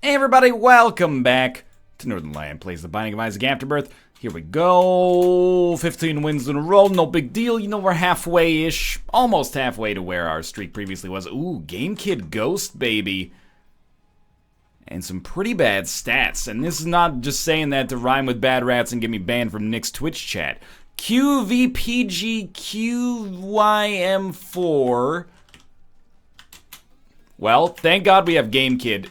Hey everybody, welcome back to Northern Lion Plays The Binding of Isaac Afterbirth. Here we go, 15 wins in a row, no big deal. You know, we're halfway-ish, almost halfway to where our streak previously was. Ooh, Game Kid Ghost, baby. And some pretty bad stats. And this is not just saying that to rhyme with bad rats and get me banned from Nick's Twitch chat. QVPG QYM4. Well, thank God we have Game Kid.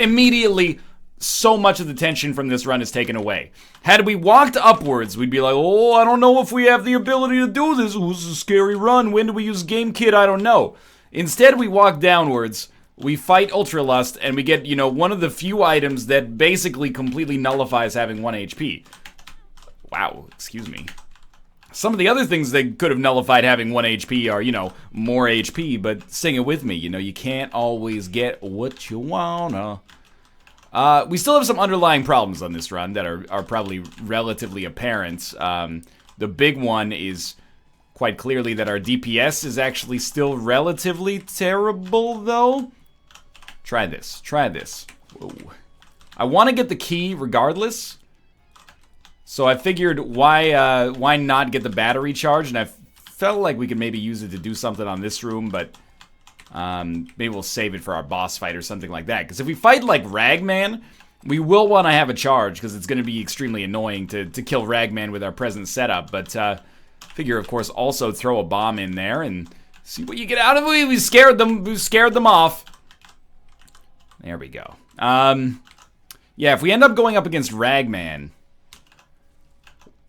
Immediately, so much of the tension from this run is taken away. Had we walked upwards, we'd be like, oh, I don't know if we have the ability to do this. Ooh, this is a scary run. When do we use Game Kid? I don't know. Instead, we walk downwards, we fight Ultralust, and we get, you know, one of the few items that basically completely nullifies having 1 HP. Wow, excuse me. Some of the other things that could have nullified having 1 HP are, you know, more HP, but sing it with me. You know, you can't always get what you wanna. We still have some underlying problems on this run that are probably relatively apparent. The big one is quite clearly that our DPS is actually still relatively terrible, though. Try this. Try this. Whoa. I want to get the key regardless. So I figured, why not get the battery charged? And I felt like we could maybe use it to do something on this room, but maybe we'll save it for our boss fight or something like that. Because if we fight like Ragman, we will want to have a charge, because it's going to be extremely annoying to kill Ragman with our present setup. But figure, of course, also throw a bomb in there and see what you get out of it. We scared them off. There we go. Yeah, if we end up going up against Ragman,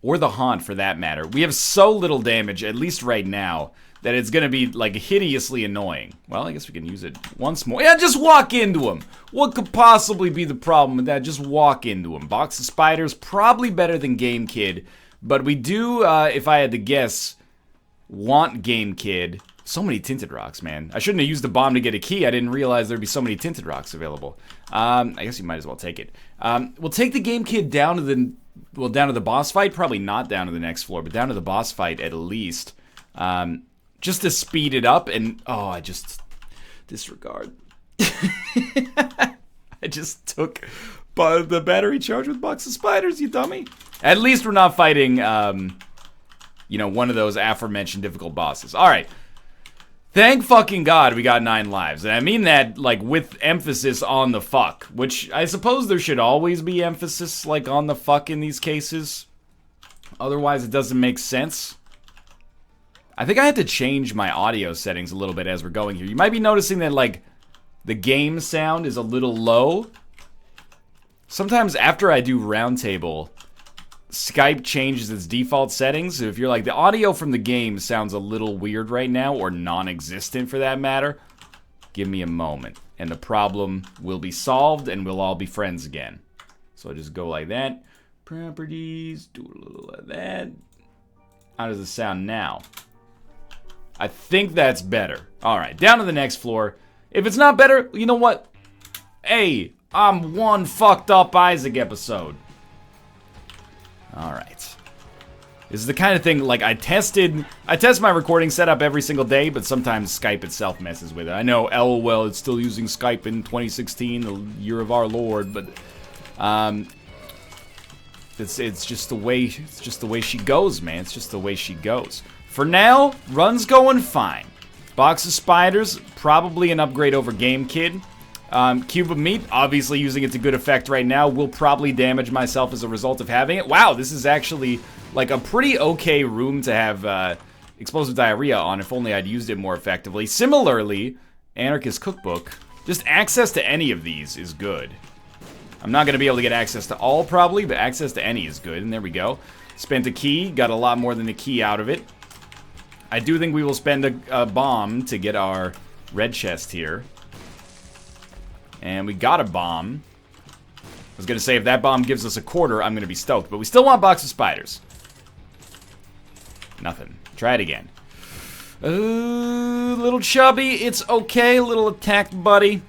or the Haunt for that matter, we have so little damage, at least right now, that it's gonna be like hideously annoying. Well, I guess we can use it once more. Yeah, just walk into him. What could possibly be the problem with that? Just walk into him. Box of Spiders, probably better than Game Kid, but we do, if I had to guess, want Game Kid. So many Tinted Rocks, man. I shouldn't have used the bomb to get a key. I didn't realize there'd be so many Tinted Rocks available. I guess you might as well take it. We'll take the Game Kid down to the... Well, down to the boss fight, probably not down to the next floor, but down to the boss fight at least. Just to speed it up, and oh, I just disregard. I just took the battery charge with Box of Spiders, you dummy. At least we're not fighting, you know, one of those aforementioned difficult bosses. All right. Thank fucking God we got 9 lives. And I mean that, like, with emphasis on the fuck. Which, I suppose there should always be emphasis, like, on the fuck in these cases. Otherwise, it doesn't make sense. I think I had to change my audio settings a little bit as we're going here. You might be noticing that, like, the game sound is a little low. Sometimes after I do Roundtable, Skype changes its default settings. So if you're like, the audio from the game sounds a little weird right now, or non-existent for that matter, give me a moment, and the problem will be solved, and we'll all be friends again. So I just go like that. Properties, do a little of that. How does it sound now? I think that's better. Alright, down to the next floor. If it's not better, you know what? Hey, I'm one fucked up Isaac episode. Alright. This is the kind of thing, like, I test my recording setup every single day, but sometimes Skype itself messes with it. I know, LOL, it's still using Skype in 2016, the year of our Lord, but, it's just the way she goes, man. It's just the way she goes. For now, run's going fine. Box of Spiders, probably an upgrade over Game Kid. Cube of Meat, obviously using it to good effect right now, will probably damage myself as a result of having it. Wow, this is actually like a pretty okay room to have Explosive Diarrhea on, if only I'd used it more effectively. Similarly, Anarchist Cookbook, just access to any of these is good. I'm not going to be able to get access to all probably, but access to any is good, and there we go. Spent a key, got a lot more than a key out of it. I do think we will spend a bomb to get our red chest here. And we got a bomb. I was going to say, if that bomb gives us a quarter, I'm going to be stoked. But we still want Box of Spiders. Nothing. Try it again. Little chubby. It's okay. Little attack buddy.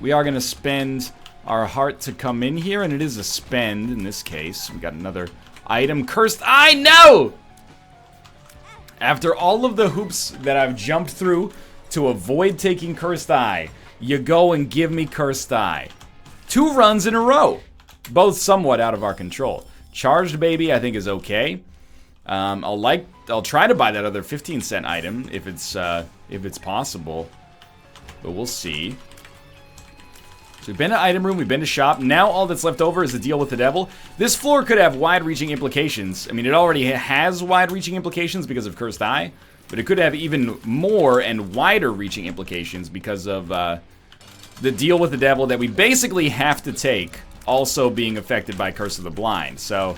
We are going to spend our heart to come in here. And it is a spend in this case. We got another item. Cursed Eye. No! After all of the hoops that I've jumped through to avoid taking Cursed Eye, you go and give me Cursed Eye. 2 runs in a row. Both somewhat out of our control. Charged Baby, I think, is okay. I'll try to buy that other 15-cent item if it's possible. But we'll see. So we've been to item room, we've been to shop. Now all that's left over is the deal with the devil. This floor could have wide-reaching implications. I mean, it already has wide-reaching implications because of Cursed Eye. But it could have even more and wider-reaching implications because of the deal with the devil that we basically have to take, also being affected by Curse of the Blind. So,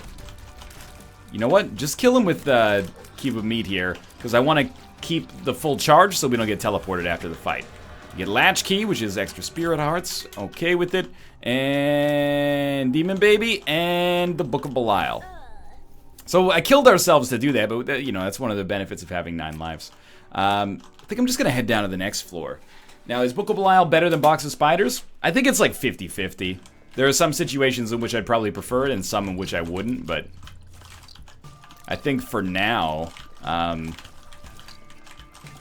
you know what? Just kill him with the Cube of Meat here, because I want to keep the full charge so we don't get teleported after the fight. You get Latch Key, which is extra Spirit Hearts. Okay with it. And Demon Baby, and the Book of Belial. So I killed ourselves to do that, but you know, that's one of the benefits of having 9 lives. I think I'm just going to head down to the next floor. Now, is Book of Belial better than Box of Spiders? I think it's like 50-50. There are some situations in which I'd probably prefer it and some in which I wouldn't, but I think for now, I'm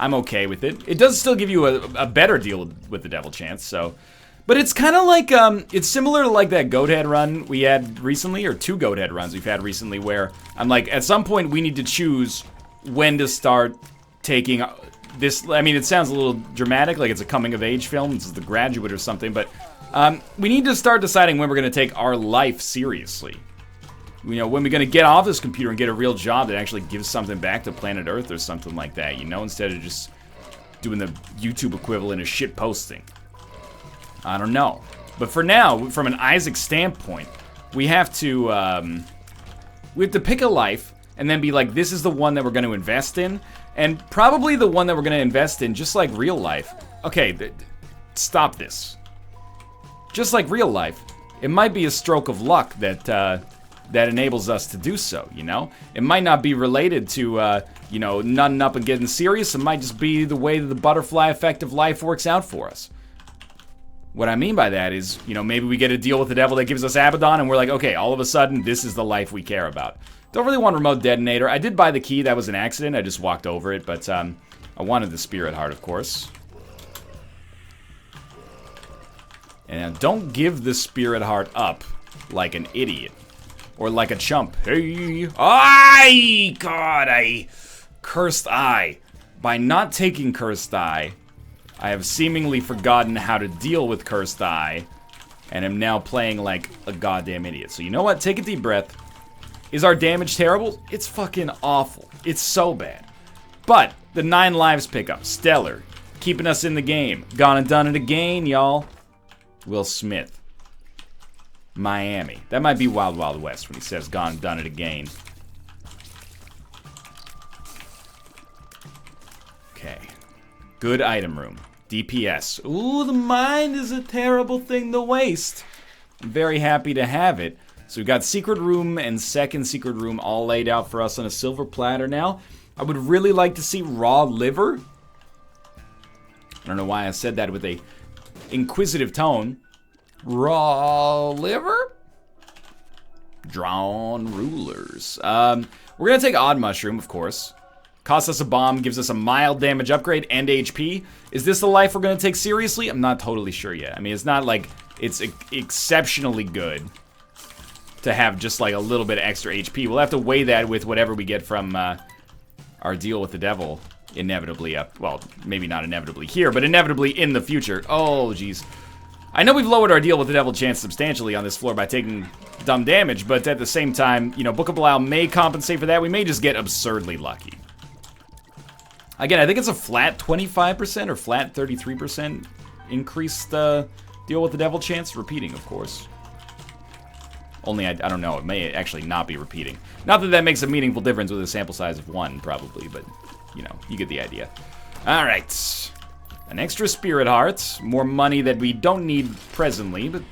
okay with it. It does still give you a better deal with the devil chance, so... But it's kind of like, it's similar to like that Goathead run we had recently, or 2 Goathead runs we've had recently, where I'm like, at some point we need to choose when to start taking this. I mean, it sounds a little dramatic, like it's a coming-of-age film, this is The Graduate or something, but we need to start deciding when we're going to take our life seriously. You know, when we're going to get off this computer and get a real job that actually gives something back to planet Earth or something like that, you know, instead of just doing the YouTube equivalent of shit posting. I don't know. But for now, from an Isaac standpoint, we have to pick a life and then be like, this is the one that we're going to invest in. And probably the one that we're going to invest in, just like real life. Okay, stop this. Just like real life, it might be a stroke of luck that that enables us to do so, you know? It might not be related to, you know, nutting up and getting serious. It might just be the way that the butterfly effect of life works out for us. What I mean by that is, you know, maybe we get a deal with the devil that gives us Abaddon, and we're like, okay, all of a sudden, this is the life we care about. Don't really want Remote Detonator. I did buy the key. That was an accident. I just walked over it, but I wanted the Spirit Heart, of course. And now, don't give the Spirit Heart up like an idiot. Or like a chump. Hey, Cursed Eye. By not taking Cursed Eye, I have seemingly forgotten how to deal with Cursed Eye, and am now playing like a goddamn idiot. So you know what? Take a deep breath. Is our damage terrible? It's fucking awful. It's so bad. But the 9 lives pickup, stellar. Keeping us in the game. Gone and done it again, y'all. Will Smith. Miami. That might be Wild Wild West when he says gone and done it again. Okay. Good item room. DPS. Ooh, the mind is a terrible thing to waste. I'm very happy to have it. So we've got secret room and second secret room all laid out for us on a silver platter now. I would really like to see raw liver. I don't know why I said that with a inquisitive tone. Raw liver? Drawn rulers. We're gonna take Odd Mushroom, of course. Costs us a bomb, gives us a mild damage upgrade and HP. Is this the life we're gonna take seriously? I'm not totally sure yet. I mean, it's not like it's exceptionally good to have just like a little bit of extra HP. We'll have to weigh that with whatever we get from our deal with the devil, inevitably. Well, maybe not inevitably here, but inevitably in the future. Oh, jeez. I know we've lowered our deal with the devil chance substantially on this floor by taking dumb damage, but at the same time, you know, Book of Belial may compensate for that. We may just get absurdly lucky. Again, I think it's a flat 25% or flat 33% increased deal with the devil chance. Repeating, of course. Only, I don't know, it may actually not be repeating. Not that that makes a meaningful difference with a sample size of 1, probably, but, you know, you get the idea. Alright. An extra Spirit Heart. More money that we don't need presently, but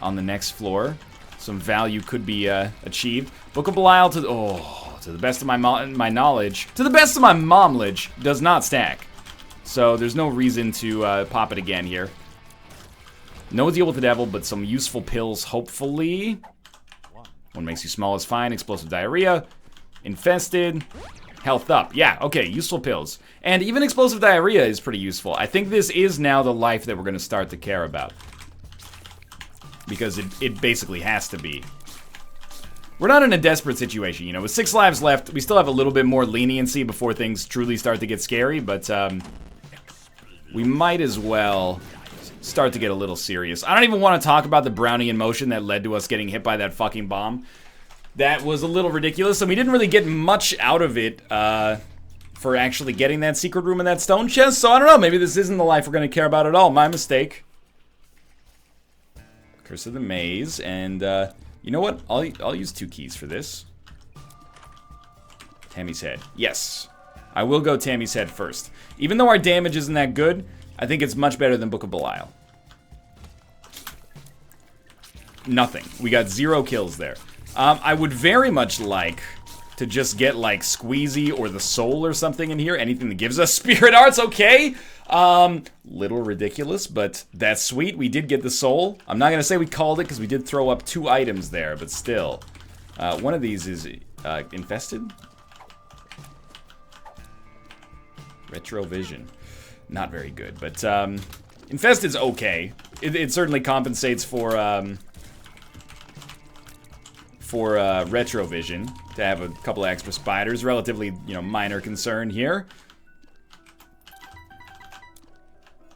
on the next floor, some value could be achieved. Book of Belial to the best of my knowledge, to the best of my momledge, does not stack. So there's no reason to pop it again here. No deal with the devil, but some useful pills, hopefully. One makes you small is fine. Explosive diarrhea. Infested. Health up. Yeah, okay, useful pills. And even explosive diarrhea is pretty useful. I think this is now the life that we're going to start to care about. because it basically has to be. We're not in a desperate situation, you know. With 6 lives left, we still have a little bit more leniency before things truly start to get scary, but we might as well start to get a little serious. I don't even want to talk about the Brownian motion that led to us getting hit by that fucking bomb. That was a little ridiculous, and we didn't really get much out of it for actually getting that secret room in that stone chest, so I don't know, maybe this isn't the life we're going to care about at all. My mistake. Curse of the Maze, and you know what? I'll use 2 keys for this. Tammy's Head. Yes. I will go Tammy's Head first. Even though our damage isn't that good, I think it's much better than Book of Belial. Nothing. We got 0 kills there. I would very much like to just get, like, Squeezy or the Soul or something in here. Anything that gives us Spirit Arts, okay? Little ridiculous, but that's sweet. We did get the Soul. I'm not gonna say we called it, because we did throw up 2 items there, but still. One of these is, Infested? Retrovision. Not very good, but, Infested's okay. It certainly compensates for Retrovision, to have a couple of extra spiders. Relatively, you know, minor concern here.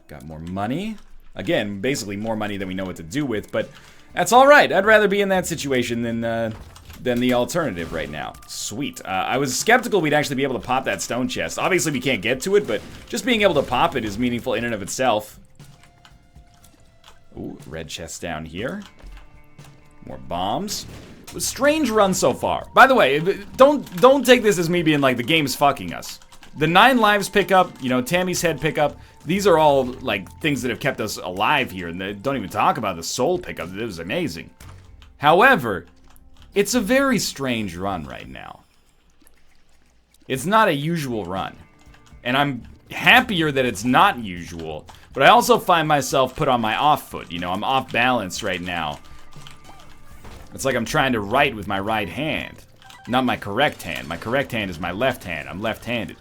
Got more money. Again, basically more money than we know what to do with, but that's alright. I'd rather be in that situation than the alternative right now. Sweet. I was skeptical we'd actually be able to pop that stone chest. Obviously, we can't get to it, but just being able to pop it is meaningful in and of itself. Ooh, red chest down here. More bombs. It was a strange run so far. By the way, don't take this as me being like the game's fucking us. The 9 lives pickup, you know, Tammy's Head pickup, these are all like things that have kept us alive here, and they don't even talk about the Soul pickup. It was amazing. However, it's a very strange run right now. It's not a usual run. And I'm happier that it's not usual, but I also find myself put on my off foot. You know, I'm off balance right now. It's like I'm trying to write with my right hand, not my correct hand. My correct hand is my left hand. I'm left-handed.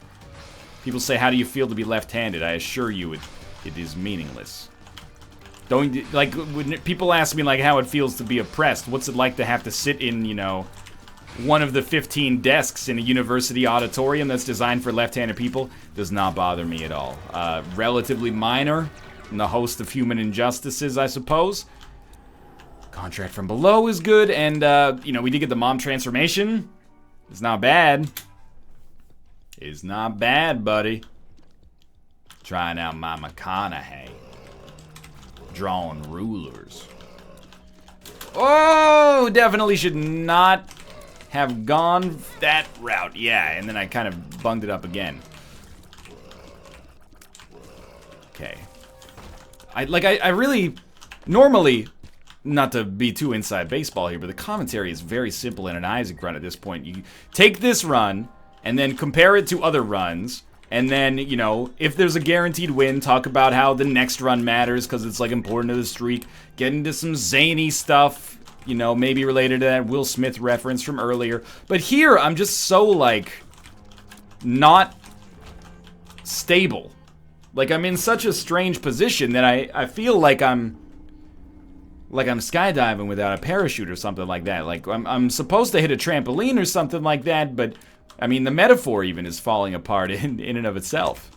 People say, how do you feel to be left-handed? I assure you it is meaningless. Don't, like, when people ask me, like, how it feels to be oppressed, what's it like to have to sit in, you know, one of the 15 desks in a university auditorium that's designed for left-handed people, does not bother me at all. Relatively minor in the host of human injustices, I suppose. Contract from Below is good, and, you know, we did get the mom transformation. It's not bad. It's not bad, buddy. Trying out my McConaughey. Drawing rulers. Oh, definitely should not have gone that route. Yeah, and then I kind of bunged it up again. Okay. I really, normally, not to be too inside baseball here, but the commentary is very simple in an Isaac run at this point. You take this run, and then compare it to other runs, and then, you know, if there's a guaranteed win, talk about how the next run matters, because it's, like, important to the streak. Get into some zany stuff, you know, maybe related to that Will Smith reference from earlier. But here, I'm just so, like, not stable. Like, I'm in such a strange position that I feel like I'm skydiving without a parachute or something like that. Like, I'm supposed to hit a trampoline or something like that, but, I mean, the metaphor even is falling apart in and of itself.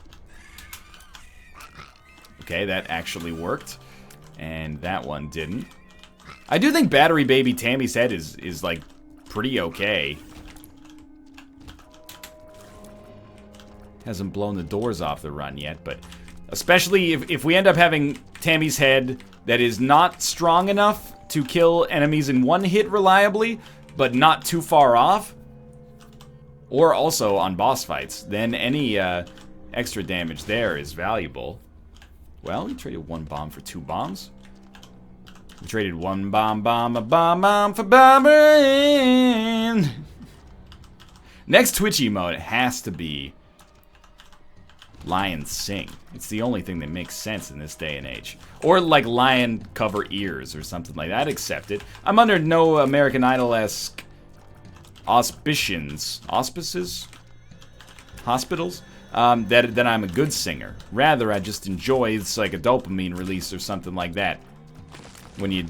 Okay, that actually worked. And that one didn't. I do think Battery Baby Tammy's Head is like, pretty okay. Hasn't blown the doors off the run yet, but especially if we end up having Tammy's Head that is not strong enough to kill enemies in one hit reliably, but not too far off, or also on boss fights, then any extra damage there is valuable. Well, we traded 1 bomb for 2 bombs. We traded 1 bomb for bombing. Next Twitchy mode has to be Lion Sing. It's the only thing that makes sense in this day and age. Or like Lion Cover Ears or something like that. I'd accept it. I'm under no American Idol-esque auspices? Hospitals? That I'm a good singer. Rather, I just enjoy, it's like a dopamine release or something like that. When you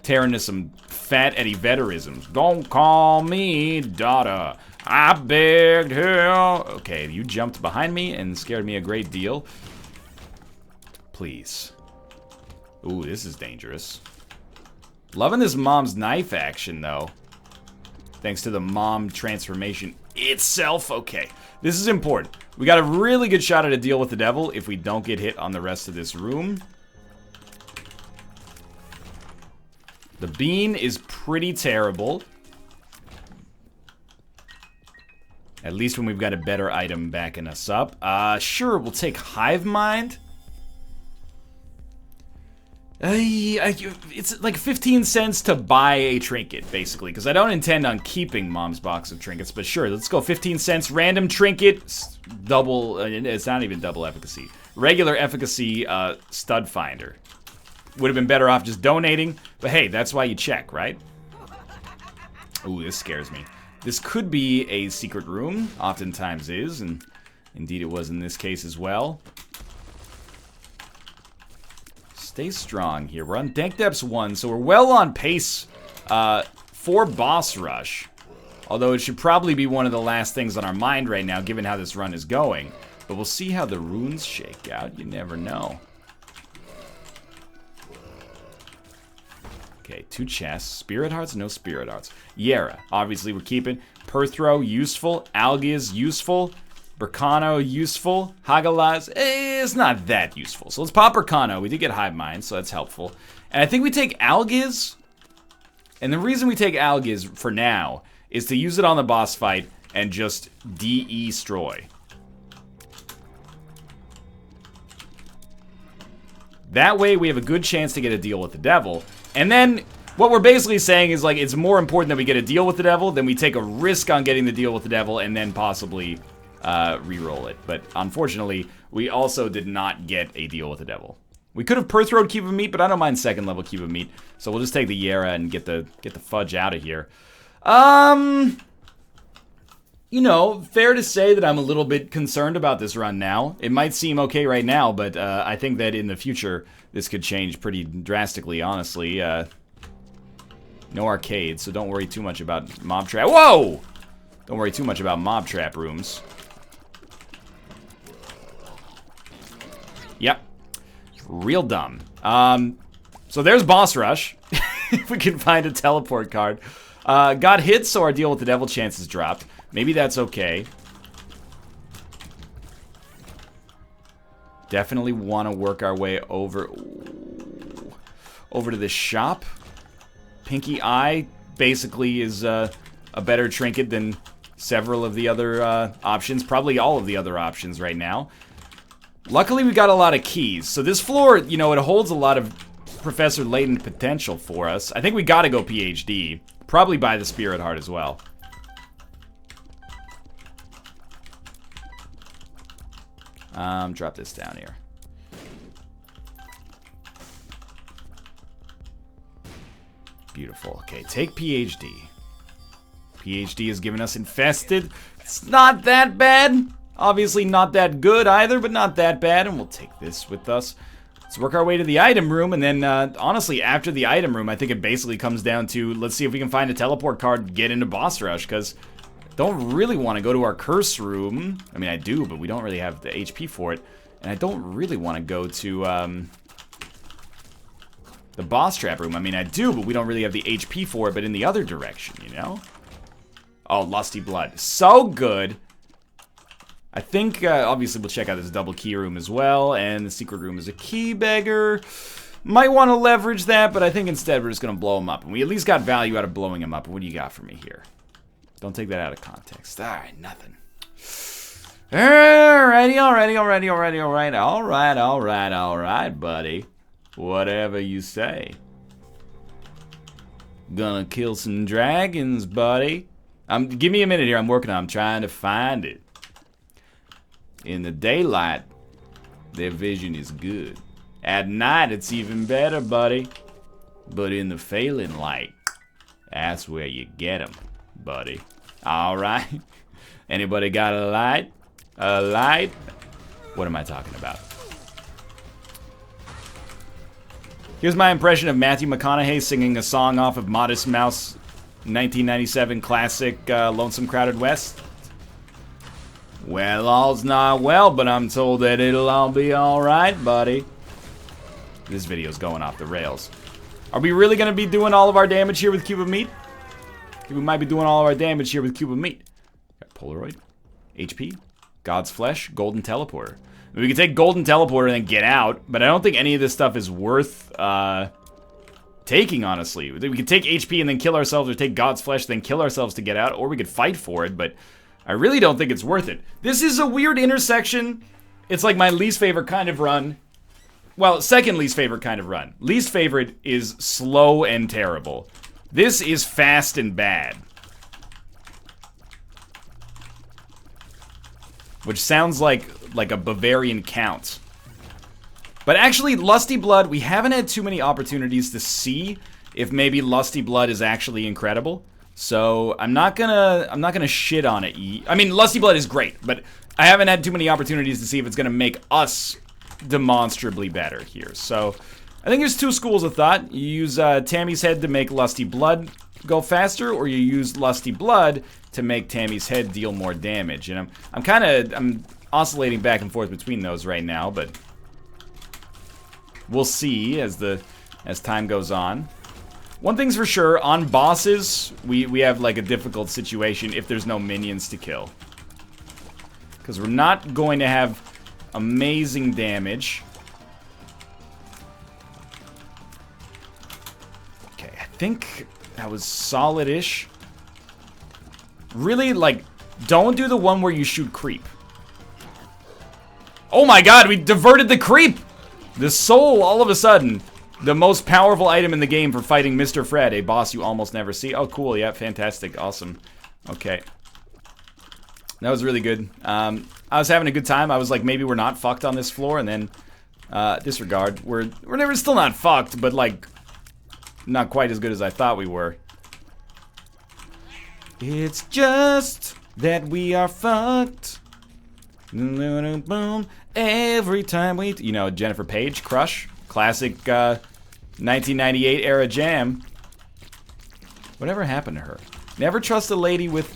tearing into some fat Eddie Vedderisms. Don't call me daughter. I begged her. Okay, you jumped behind me and scared me a great deal. Please. Ooh, this is dangerous. Loving this mom's knife action, though. Thanks to the mom transformation itself. Okay, this is important. We got a really good shot at a deal with the devil if we don't get hit on the rest of this room. The bean is pretty terrible. At least when we've got a better item backing us up. Sure, we'll take Hive Mind. It's like 15 cents to buy a trinket, basically, because I don't intend on keeping Mom's box of trinkets, but sure, let's go 15 cents, random trinket, double, it's not even double efficacy, regular efficacy stud finder. Would have been better off just donating, but hey, that's why you check, right? Ooh, this scares me. This could be a secret room, oftentimes is, and indeed it was in this case as well. Stay strong here. We're on Dank Depths 1, so we're well on pace for boss rush. Although it should probably be one of the last things on our mind right now, given how this run is going. But we'll see how the runes shake out. You never know. Okay, 2 chests. Spirit Hearts? No Spirit Hearts. Yera, obviously we're keeping. Perthro, useful. Algiz, useful. Burkano, useful. Hagalaz, it's not that useful. So let's pop Burkano. We did get Hive Mind, so that's helpful. And I think we take Algiz. And the reason we take Algiz for now is to use it on the boss fight and just destroy. That way we have a good chance to get a deal with the devil. And then what we're basically saying is, like, it's more important that we get a deal with the devil than we take a risk on getting the deal with the devil and then possibly re-roll it. But unfortunately, we also did not get a deal with the devil. We could have Perth-Road Cube of Meat, but I don't mind second level Cube of Meat. So we'll just take the Yera and get the fudge out of here. You know, fair to say that I'm a little bit concerned about this run now. It might seem okay right now, but I think that in the future, this could change pretty drastically, honestly. No arcades, so don't worry too much about mob trap. Whoa! Don't worry too much about mob trap rooms. Yep. Real dumb. So there's boss rush. If we can find a teleport card. Got hit, so our deal with the devil chances dropped. Maybe that's okay. Definitely want to work our way over to the shop. Pinky Eye basically is a better trinket than several of the other options. Probably all of the other options right now. Luckily, we got a lot of keys. So this floor, you know, it holds a lot of Professor Layton potential for us. I think we got to go PhD. Probably buy the Spirit Heart as well. Drop this down here. Beautiful. Okay, take PhD. PhD has given us Infested. It's not that bad. Obviously not that good either, but not that bad. And we'll take this with us. Let's work our way to the item room. And then, honestly, after the item room, I think it basically comes down to, let's see if we can find a teleport card, get into boss rush, because don't really want to go to our curse room. I mean, I do, but we don't really have the HP for it. And I don't really want to go to, the boss trap room. I mean, I do, but we don't really have the HP for it, but in the other direction, you know? Oh, Lusty Blood. So good. I think, obviously, we'll check out this double key room as well, and the secret room is a key beggar. Might want to leverage that, but I think instead we're just going to blow him up. And we at least got value out of blowing him up. What do you got for me here? Don't take that out of context. All right, nothing. All right, buddy. Whatever you say. Gonna kill some dragons, buddy. Give me a minute here. I'm working on it. I'm trying to find it. In the daylight, their vision is good. At night, it's even better, buddy. But in the failing light, that's where you get them, buddy. All right? Anybody got a light? A light? What am I talking about? Here's my impression of Matthew McConaughey singing a song off of Modest Mouse 1997 classic Lonesome Crowded West. Well, all's not well, but I'm told that it'll all be alright, buddy. This video's going off the rails. Are we really going to be doing all of our damage here with Cube of Meat? We might be doing all of our damage here with Cube of Meat. Got Polaroid, HP, God's Flesh, Golden Teleporter. We can take Golden Teleporter and then get out, but I don't think any of this stuff is worth taking, honestly. We could take HP and then kill ourselves, or take God's Flesh, then kill ourselves to get out, or we could fight for it, but I really don't think it's worth it. This is a weird intersection. It's like my least favorite kind of run. Well, second least favorite kind of run. Least favorite is slow and terrible. This is fast and bad. Which sounds like a Bavarian count. But actually, Lusty Blood, we haven't had too many opportunities to see if maybe Lusty Blood is actually incredible. So I'm not gonna shit on it. I mean, Lusty Blood is great, but I haven't had too many opportunities to see if it's gonna make us demonstrably better here. So I think there's two schools of thought. You use Tammy's Head to make Lusty Blood go faster, or you use Lusty Blood to make Tammy's Head deal more damage. And I'm oscillating back and forth between those right now, but we'll see as time goes on. One thing's for sure, on bosses, we have like a difficult situation if there's no minions to kill. Because we're not going to have amazing damage. Okay, I think that was solid-ish. Really, like, don't do the one where you shoot creep. Oh my god, we diverted the creep! The soul, all of a sudden, the most powerful item in the game for fighting Mr. Fred, a boss you almost never see. Oh, cool, yeah, fantastic, awesome. Okay. That was really good. I was having a good time. I was like, maybe we're not fucked on this floor, and then, disregard. We're never still not fucked, but like, not quite as good as I thought we were. It's just that we are fucked. Every time we... You know, Jennifer Page, Crush. Classic 1998 era jam. Whatever happened to her? Never trust a lady with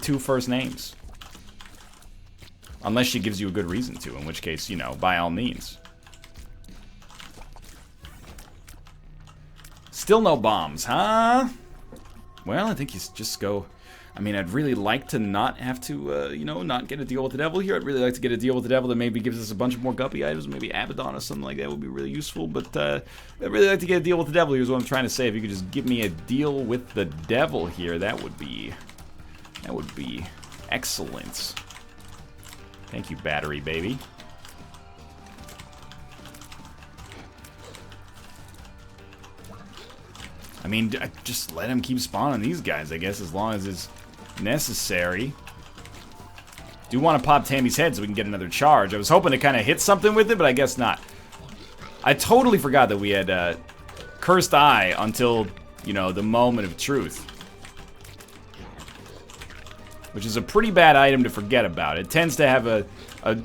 two first names. Unless she gives you a good reason to, in which case, you know, by all means. Still no bombs, huh? Well, I think you just go... I mean, I'd really like to not have to, you know, not get a deal with the devil here. I'd really like to get a deal with the devil that maybe gives us a bunch of more guppy items. Maybe Abaddon or something like that would be really useful. But I'd really like to get a deal with the devil. Here's what I'm trying to say. If you could just give me a deal with the devil here, that would be excellent. Thank you, battery baby. I mean, just let him keep spawning these guys, I guess, as long as it's necessary. Do want to pop Tammy's head so we can get another charge. I was hoping to kind of hit something with it, but I guess not. I totally forgot that we had Cursed Eye until, you know, the moment of truth. Which is a pretty bad item to forget about. It tends to have a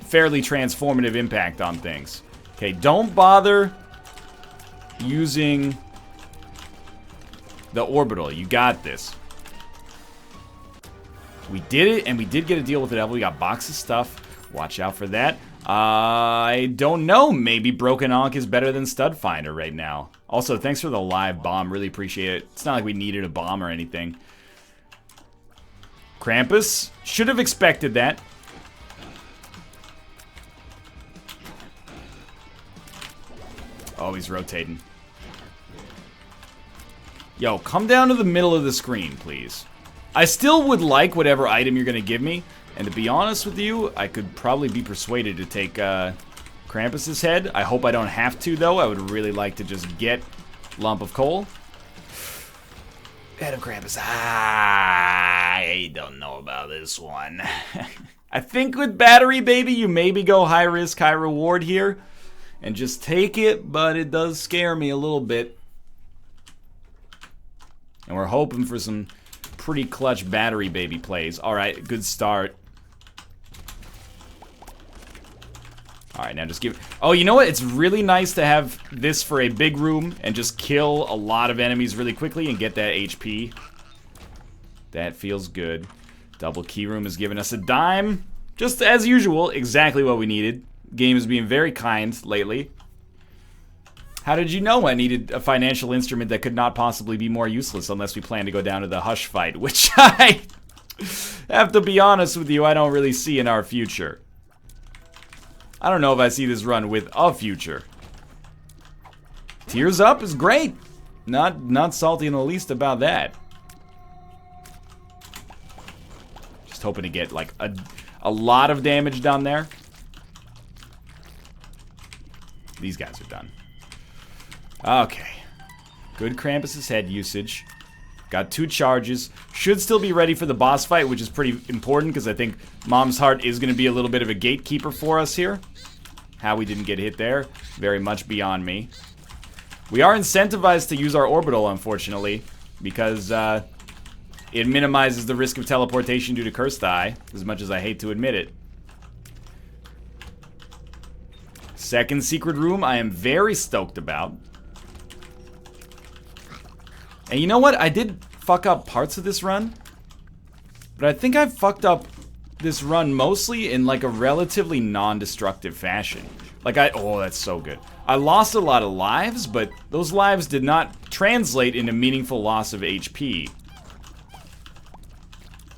fairly transformative impact on things. Okay, don't bother using the orbital. You got this. We did it, and we did get a deal with the devil. We got box of stuff. Watch out for that. I don't know. Maybe Broken Ankh is better than Stud Finder right now. Also, thanks for the live bomb. Really appreciate it. It's not like we needed a bomb or anything. Krampus. Should have expected that. Oh, he's rotating. Yo, come down to the middle of the screen, please. I still would like whatever item you're going to give me. And to be honest with you, I could probably be persuaded to take Krampus's head. I hope I don't have to, though. I would really like to just get Lump of Coal. Head of Krampus. I don't know about this one. I think with Battery Baby, you maybe go high risk, high reward here. And just take it, but it does scare me a little bit. And we're hoping for some pretty clutch Battery Baby plays. Alright, good start. Alright, now just give... Oh, you know what? It's really nice to have this for a big room and just kill a lot of enemies really quickly and get that HP. That feels good. Double key room has given us a dime. Just as usual, exactly what we needed. Game is being very kind lately. How did you know I needed a financial instrument that could not possibly be more useless unless we plan to go down to the Hush fight, which I have to be honest with you, I don't really see in our future. I don't know if I see this run with a future. Tears Up is great. Not salty in the least about that. Just hoping to get like a lot of damage down there. These guys are done. Okay. Good Krampus's head usage. Got 2 charges. Should still be ready for the boss fight, which is pretty important because I think Mom's Heart is going to be a little bit of a gatekeeper for us here. How we didn't get hit there, very much beyond me. We are incentivized to use our orbital, unfortunately, because it minimizes the risk of teleportation due to Cursed Eye, as much as I hate to admit it. Second secret room I am very stoked about. And you know what? I did fuck up parts of this run, but I think I fucked up this run mostly in like a relatively non-destructive fashion. Like oh, that's so good. I lost a lot of lives, but those lives did not translate into meaningful loss of HP.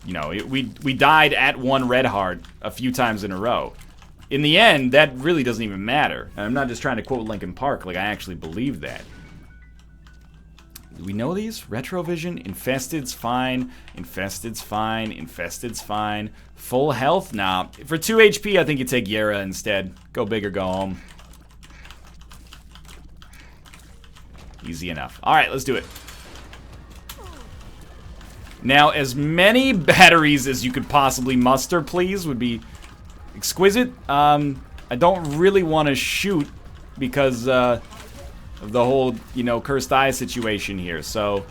You know, we died at 1 red heart a few times in a row. In the end, that really doesn't even matter. And I'm not just trying to quote Linkin Park, like I actually believe that. Do we know these? Retrovision, Infested's fine, Infested's fine, Infested's fine. Full health? Nah. For 2 HP, I think you take Yera instead. Go big or go home. Easy enough. Alright, let's do it. Now, as many batteries as you could possibly muster, please, would be exquisite. I don't really want to shoot because, of the whole, you know, Cursed Eye situation here, so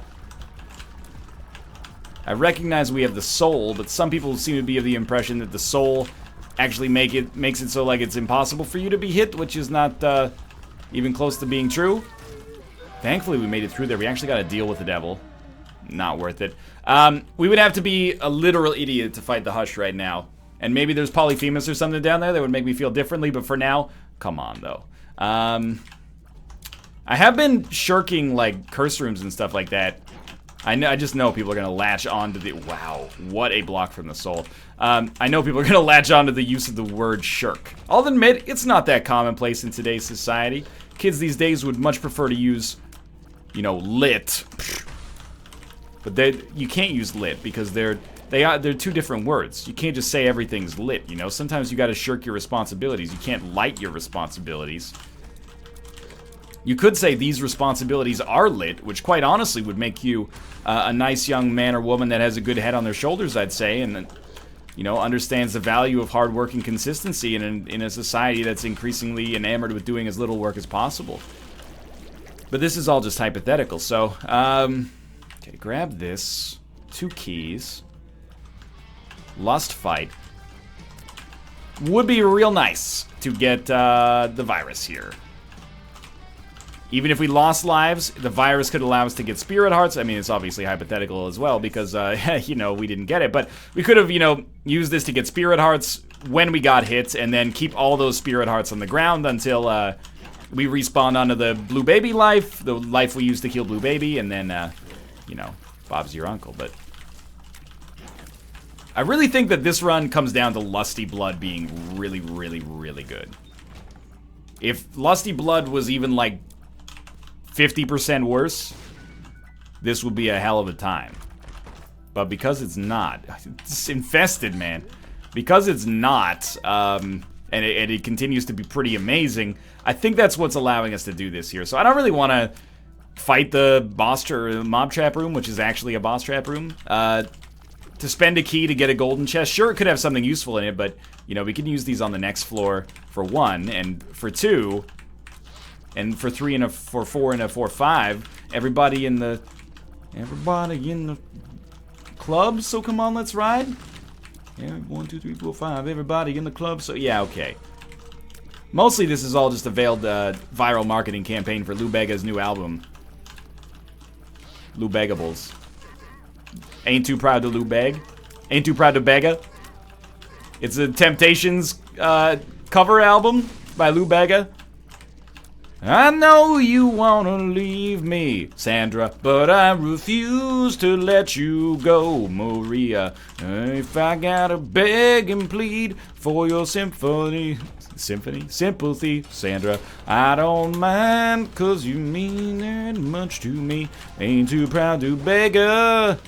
I recognize we have the soul, but some people seem to be of the impression that the soul actually makes it so like it's impossible for you to be hit, which is not even close to being true. Thankfully we made it through there. We actually got to deal with the devil. Not worth it. We would have to be a literal idiot to fight the Hush right now, and maybe there's Polyphemus or something down there that would make me feel differently, but for now, come on though. I have been shirking, like, curse rooms and stuff like that. I just know people are going to latch onto the... Wow, what a block from the soul. I know people are going to latch onto the use of the word shirk. I'll admit, it's not that commonplace in today's society. Kids these days would much prefer to use, you know, lit. But you can't use lit because they're 2 different words. You can't just say everything's lit, you know? Sometimes you got to shirk your responsibilities. You can't light your responsibilities. You could say these responsibilities are lit, which quite honestly would make you a nice young man or woman that has a good head on their shoulders, I'd say, and you know, understands the value of hard work and consistency in a society that's increasingly enamored with doing as little work as possible. But this is all just hypothetical, so, okay, grab this. 2 keys. Lust fight. Would be real nice to get the virus here. Even if we lost lives, the virus could allow us to get spirit hearts. I mean, it's obviously hypothetical as well because, you know, we didn't get it. But we could have, you know, used this to get spirit hearts when we got hit and then keep all those spirit hearts on the ground until we respawn onto the Blue Baby life, the life we used to kill Blue Baby, and then, you know, Bob's your uncle. But I really think that this run comes down to Lusty Blood being really, really, really good. If Lusty Blood was even, like, 50% worse, this would be a hell of a time. But because it's not, it's infested, man. Because it's not, and it continues to be pretty amazing, I think that's what's allowing us to do this here. So I don't really want to fight the boss or mob trap room, which is actually a boss trap room. To spend a key to get a golden chest, sure, it could have something useful in it, but, you know, we can use these on the next floor for 1, and for 2... And for 3 and for 4 and a 4-5, everybody in the club. So come on, let's ride. Yeah, 1, 2, 3, 4, 5. Everybody in the club. So yeah, okay. Mostly this is all just a veiled viral marketing campaign for Lou Bega's new album. Lou Begables. Ain't too proud to Lou Beg. Ain't too proud to Bega. It's a Temptations cover album by Lou Bega. I know you wanna leave me, Sandra, but I refuse to let you go, Maria. If I gotta beg and plead for your sympathy, Sandra, I don't mind, 'cause you mean that much to me. Ain't too proud to beg her.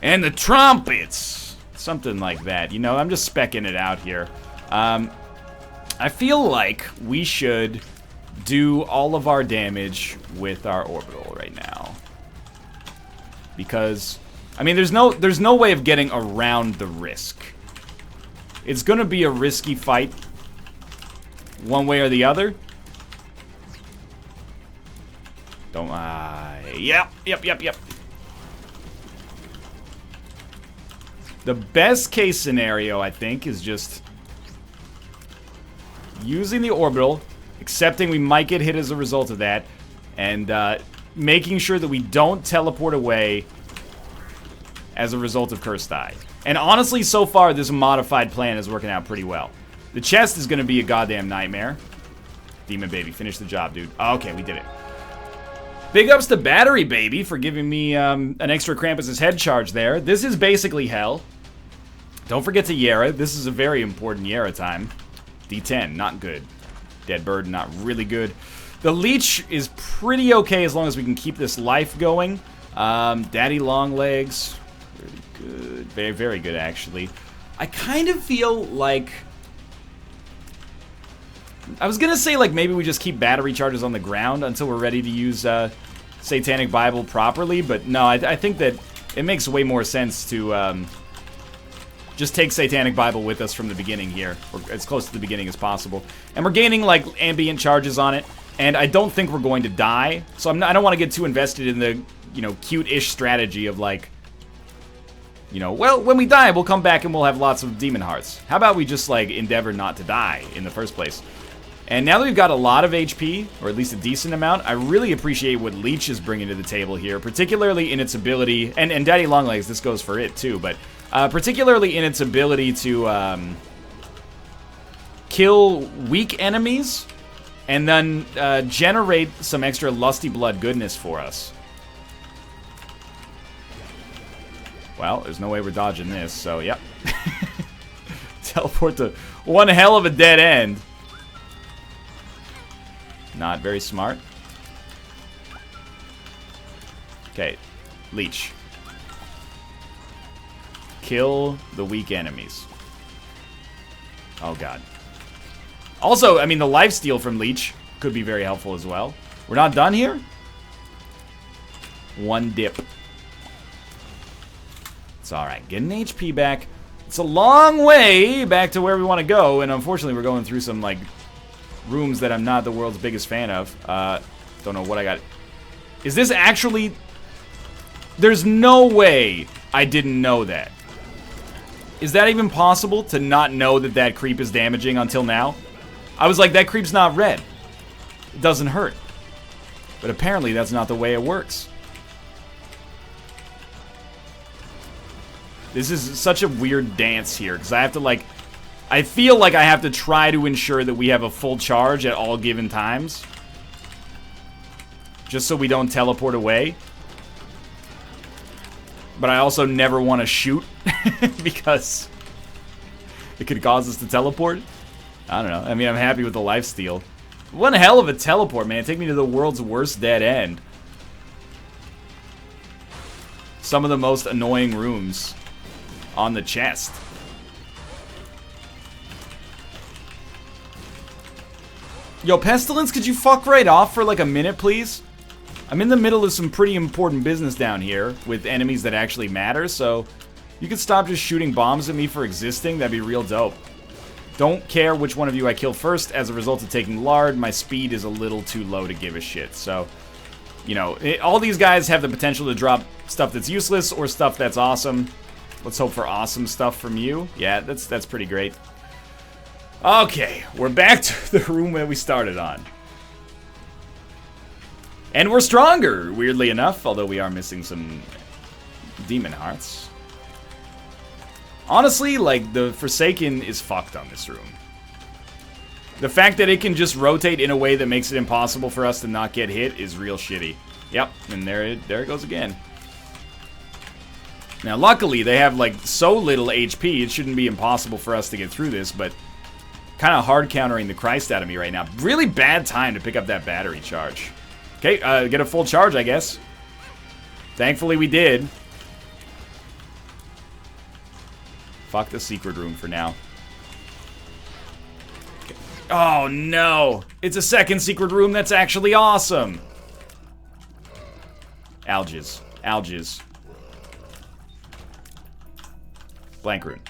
And the trumpets! Something like that. You know, I'm just specking it out here. I feel like we should do all of our damage with our orbital right now. Because, I mean, there's no way of getting around the risk. It's gonna be a risky fight, one way or the other. Don't yep. The best case scenario, I think, is just using the orbital, accepting we might get hit as a result of that, and making sure that we don't teleport away as a result of Cursed Eye. And honestly, so far, this modified plan is working out pretty well. The chest is going to be a goddamn nightmare. Demon Baby, finish the job, dude. Okay, we did it. Big ups to Battery Baby for giving me an extra Krampus's head charge there. This is basically hell. Don't forget to Yara. This is a very important Yara time. D10, not good. Dead Bird, not really good. The Leech is pretty okay as long as we can keep this life going. Daddy Longlegs, really good. Very, very good, actually. I kind of feel like... I was gonna say, like, maybe we just keep battery charges on the ground until we're ready to use Satanic Bible properly, but no, I think that it makes way more sense to just take Satanic Bible with us from the beginning here, or as close to the beginning as possible. And we're gaining, like, ambient charges on it, and I don't think we're going to die, so I don't want to get too invested in the, you know, cute-ish strategy of, like, you know, well, when we die, we'll come back and we'll have lots of demon hearts. How about we just, like, endeavor not to die in the first place? And now that we've got a lot of HP, or at least a decent amount, I really appreciate what Leech is bringing to the table here, particularly in its ability, and Daddy Longlegs, this goes for it too, but particularly in its ability to kill weak enemies and then generate some extra Lusty Blood goodness for us. Well, there's no way we're dodging this, so yep. Teleport to one hell of a dead end. Not very smart. Okay, Leech. Kill the weak enemies. Oh god. Also, I mean, the lifesteal from Leech could be very helpful as well. We're not done here? One dip. It's alright. Get an HP back. It's a long way back to where we want to go, and unfortunately we're going through some, like, rooms that I'm not the world's biggest fan of. Don't know what I got. Is this actually... There's no way I didn't know that. Is that even possible, to not know that that creep is damaging until now? I was like, that creep's not red. It doesn't hurt. But apparently that's not the way it works. This is such a weird dance here, because I have to, like... I feel like I have to try to ensure that we have a full charge at all given times. Just so we don't teleport away. But I also never want to shoot. Because it could cause us to teleport. I don't know. I mean, I'm happy with the lifesteal. One hell of a teleport, man. Take me to the world's worst dead end. Some of the most annoying rooms on the chest. Yo, Pestilence, could you fuck right off for like a minute, please? I'm in the middle of some pretty important business down here with enemies that actually matter, so you could stop just shooting bombs at me for existing. That'd be real dope. Don't care which one of you I kill first. As a result of taking lard, my speed is a little too low to give a shit. So, you know, all these guys have the potential to drop stuff that's useless or stuff that's awesome. Let's hope for awesome stuff from you. Yeah, that's pretty great. Okay, we're back to the room that we started on. And we're stronger, weirdly enough, although we are missing some demon hearts. Honestly, like, the Forsaken is fucked on this room. The fact that it can just rotate in a way that makes it impossible for us to not get hit is real shitty. Yep, and there it goes again. Now, luckily, they have, like, so little HP, it shouldn't be impossible for us to get through this, but kind of hard countering the Christ out of me right now. Really bad time to pick up that battery charge. Okay, get a full charge, I guess. Thankfully, we did. Fuck the secret room for now. Okay. Oh, no. It's a second secret room that's actually awesome. Alges. Alges. Blank rune.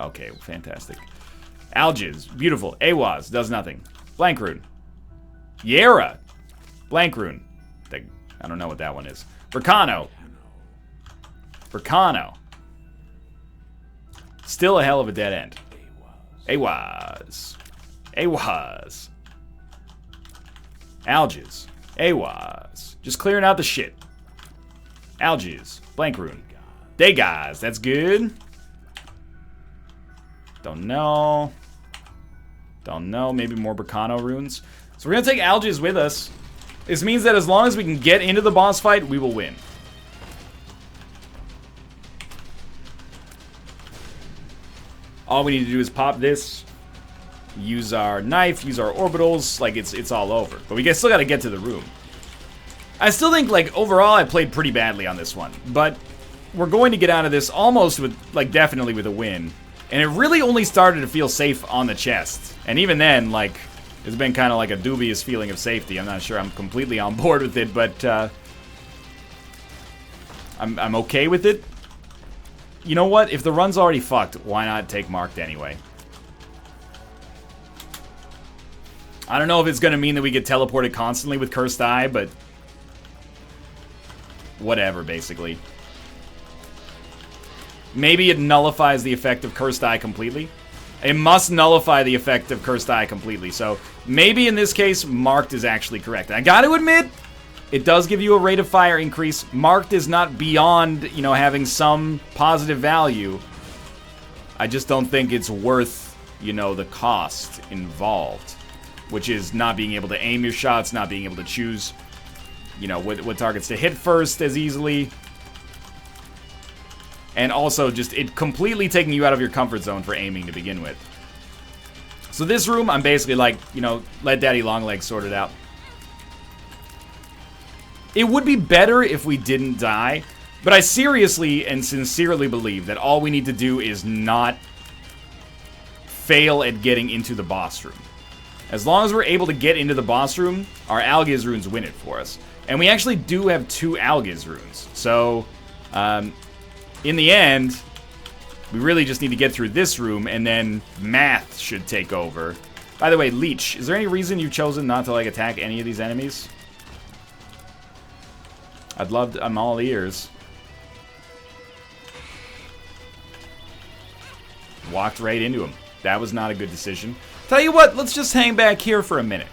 Okay, fantastic. Alges. Beautiful. Awaz. Does nothing. Blank rune. Yera. Blank rune. I don't know what that one is. Vercano. Vercano. Still a hell of a dead end. Awaz. Awaz. Alges. Awaz. Just clearing out the shit. Alges. Blank rune. Dagaz. That's good. Don't know. Don't know. Maybe more Vercano runes. So we're going to take Alges with us. This means that as long as we can get into the boss fight, we will win. All we need to do is pop this, use our knife, use our orbitals, like it's all over. But we still got to get to the room. I still think, like, overall I played pretty badly on this one, but we're going to get out of this almost with, like, definitely with a win. And it really only started to feel safe on the chest. And even then, like, it's been kind of like a dubious feeling of safety. I'm not sure I'm completely on board with it, but I'm okay with it. You know what? If the run's already fucked, why not take marked anyway? I don't know if it's going to mean that we get teleported constantly with Cursed Eye, but whatever, basically. Maybe it nullifies the effect of Cursed Eye completely. It must nullify the effect of Cursed Eye completely. So maybe in this case, marked is actually correct. I got to admit, it does give you a rate of fire increase. Marked is not beyond, you know, having some positive value. I just don't think it's worth, you know, the cost involved. Which is not being able to aim your shots, not being able to choose, you know, what targets to hit first as easily. And also just it completely taking you out of your comfort zone for aiming to begin with. So this room, I'm basically like, you know, let Daddy Longlegs sort it out. It would be better if we didn't die, but I seriously and sincerely believe that all we need to do is not fail at getting into the boss room. As long as we're able to get into the boss room, our Algiz runes win it for us. And we actually do have 2 Algiz runes. So, in the end, we really just need to get through this room, and then math should take over. By the way, Leech, is there any reason you've chosen not to, like, attack any of these enemies? I'm all ears. Walked right into him. That was not a good decision. Tell you what, let's just hang back here for a minute.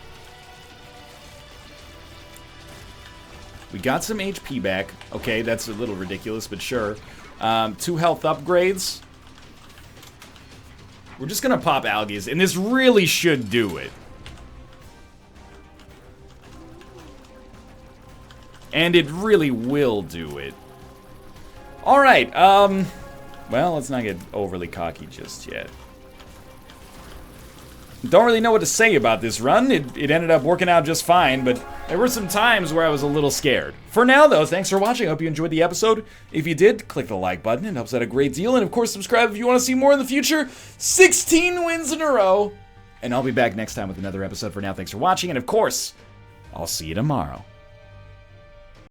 We got some HP back. Okay, that's a little ridiculous, but sure. 2 health upgrades. We're just gonna pop Algiz, and this really should do it. And it really will do it. Alright, well, let's not get overly cocky just yet. Don't really know what to say about this run. It ended up working out just fine, but there were some times where I was a little scared. For now, though, thanks for watching. I hope you enjoyed the episode. If you did, click the like button. It helps out a great deal. And, of course, subscribe if you want to see more in the future. 16 wins in a row. And I'll be back next time with another episode. For now, thanks for watching. And, of course, I'll see you tomorrow.